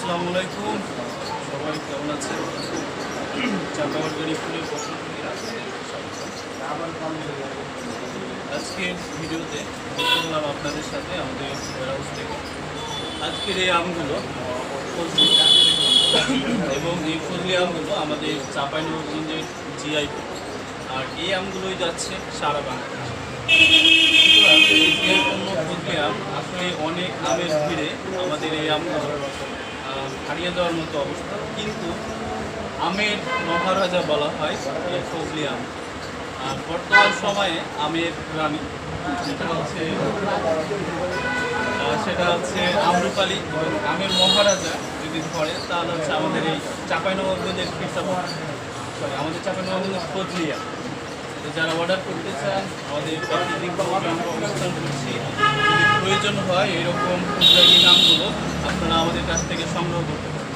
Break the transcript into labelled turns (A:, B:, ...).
A: আসসালামু আলাইকুম, সবাই কেমন আছেন? চাঁদাবাড়ি ফুলের পক্ষ থেকে আজকে ভিডিওতে করলাম আপনাদের সাথে আমাদের হাউস থেকে আজকের এই আমগুলো ফজলি এবং এই ফজলি আমগুলো আমাদের চাঁপাইনবাবগঞ্জের জিআই, আর এই আমগুলোই যাচ্ছে সারা বাংলাদেশে। সুতরাং এই জিআই পণ্য ফজলি আম আসলে অনেক আমের ভিড়ে আমাদের এই আমগুলো হারিয়ে যাওয়ার মতো অবস্থা, কিন্তু আমের মহারাজা বলা হয় এই ফজলি আম। আর বর্তমান সময়ে আমের রানী সেটা হচ্ছে আম্রপালি, এবং আমের মহারাজা যদি ধরে তাহলে হচ্ছে আমাদের এই চাঁপাইনবাবগঞ্জের আমাদের চাঁপাইনবাবগঞ্জের ফজলি আম। তো যারা অর্ডার করতে চান আমাদের প্রাকৃতিক অনুষ্ঠান করছি, যদি প্রয়োজন হয় এরকম ফুলদাগি আমগুলো আপনারা আমাদের কাছ থেকে সংগ্রহ করতে পারেন।